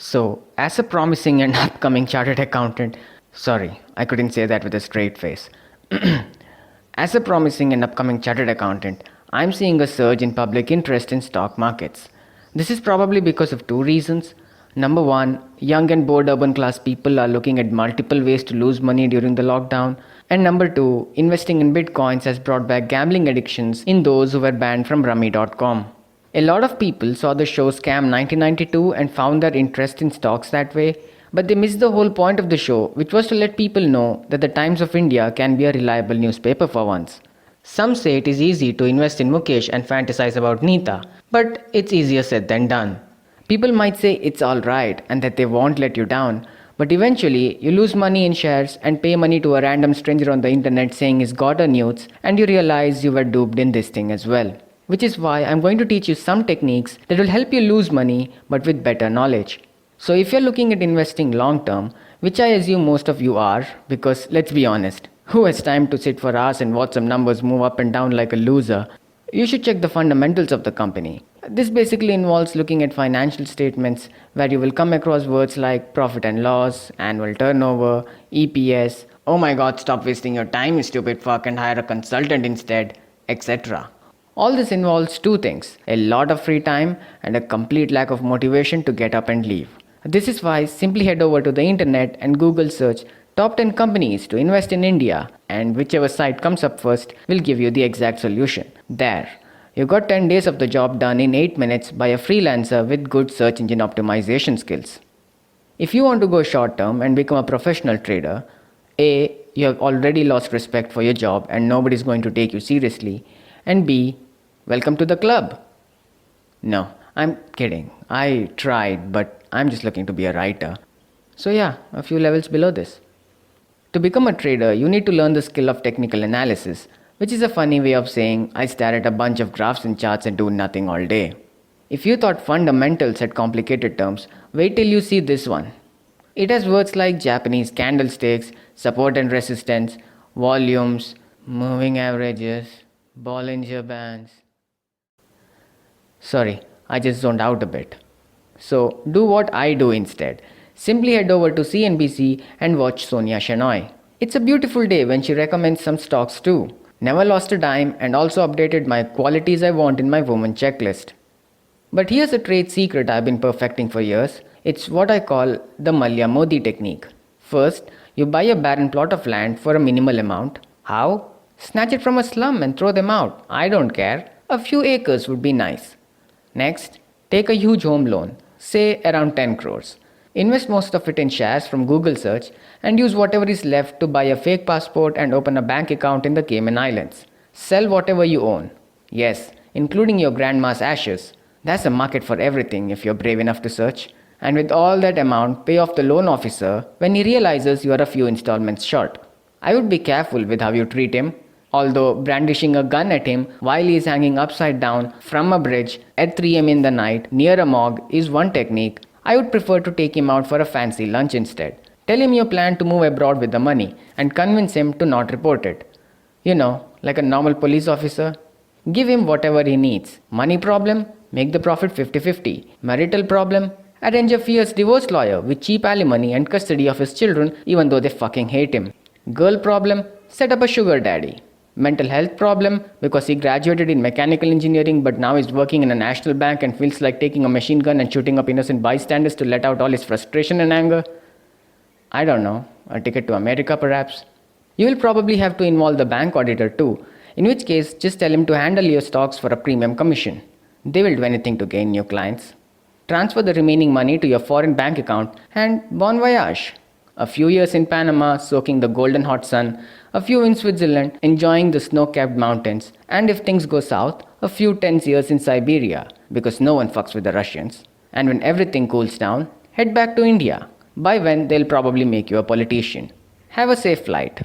So, as a promising and upcoming chartered accountant, sorry, I couldn't say that with a straight face. As a promising and upcoming chartered accountant, I'm seeing a surge in public interest in stock markets. This is probably because of two reasons. Number one, young and bored urban class people are looking at multiple ways to lose money during the lockdown. And number two, investing in bitcoins has brought back gambling addictions in those who were banned from rummy.com. A lot of people saw the show Scam 1992 and found their interest in stocks that way, but they missed the whole point of the show, which was to let people know that the Times of India can be a reliable newspaper for once. Some say it is easy to invest in Mukesh and fantasize about Neeta, but it's easier said than done. People might say it's alright and that they won't let you down, but eventually you lose money in shares and pay money to a random stranger on the internet saying he's got a newts, and you realize you were duped in this thing as well. Which is why I'm going to teach you some techniques that will help you lose money but with better knowledge. So if you're looking at investing long term, which I assume most of you are, because let's be honest, who has time to sit for hours and watch some numbers move up and down like a loser? You should check the fundamentals of the company. This basically involves looking at financial statements where you will come across words like profit and loss, annual turnover, EPS, oh my god, stop wasting your time you stupid fuck and hire a consultant instead, etc. All this involves two things, a lot of free time and a complete lack of motivation to get up and leave. This is why simply head over to the internet and Google search top 10 companies to invest in India, and whichever site comes up first will give you the exact solution. There. You got 10 days of the job done in 8 minutes by a freelancer with good search engine optimization skills. If you want to go short term and become a professional trader, A, you have already lost respect for your job and nobody is going to take you seriously, and B, welcome to the club. No, I'm kidding. I tried, but I'm just looking to be a writer. So yeah, a few levels below this. To become a trader, you need to learn the skill of technical analysis, which is a funny way of saying I stare at a bunch of graphs and charts and do nothing all day. If you thought fundamentals had complicated terms, wait till you see this one. It has words like Japanese candlesticks, support and resistance, volumes, moving averages, Bollinger Bands. Sorry, I just zoned out a bit. So do what I do instead. Simply head over to CNBC and watch Sonia Shenoy. It's a beautiful day when she recommends some stocks too. Never lost a dime and also updated my qualities I want in my woman checklist. But here's a trade secret I've been perfecting for years. It's what I call the Malya Modi technique. First, you buy a barren plot of land for a minimal amount. How? Snatch it from a slum and throw them out. I don't care. A few acres would be nice. Next, take a huge home loan, say around 10 crores. Invest most of it in shares from Google search and use whatever is left to buy a fake passport and open a bank account in the Cayman Islands. Sell whatever you own. Yes, including your grandma's ashes. There's a market for everything if you're brave enough to search. And with all that amount, pay off the loan officer when he realizes you are a few installments short. I would be careful with how you treat him. Although brandishing a gun at him while he is hanging upside down from a bridge at 3 am in the night near a morgue is one technique, I would prefer to take him out for a fancy lunch instead. Tell him you plan to move abroad with the money and convince him to not report it. You know, like a normal police officer. Give him whatever he needs. Money problem? Make the profit 50-50. Marital problem? Arrange a fierce divorce lawyer with cheap alimony and custody of his children even though they fucking hate him. Girl problem? Set up a sugar daddy. Mental health problem because he graduated in mechanical engineering but now is working in a national bank and feels like taking a machine gun and shooting up innocent bystanders to let out all his frustration and anger. I don't know, a ticket to America perhaps. You will probably have to involve the bank auditor too, in which case just tell him to handle your stocks for a premium commission. They will do anything to gain new clients. Transfer the remaining money to your foreign bank account and bon voyage. A few years in Panama soaking the golden hot sun, a few in Switzerland enjoying the snow-capped mountains, and if things go south, a few tens years in Siberia because no one fucks with the Russians. And when everything cools down, head back to India. By when they'll probably make you a politician. Have a safe flight.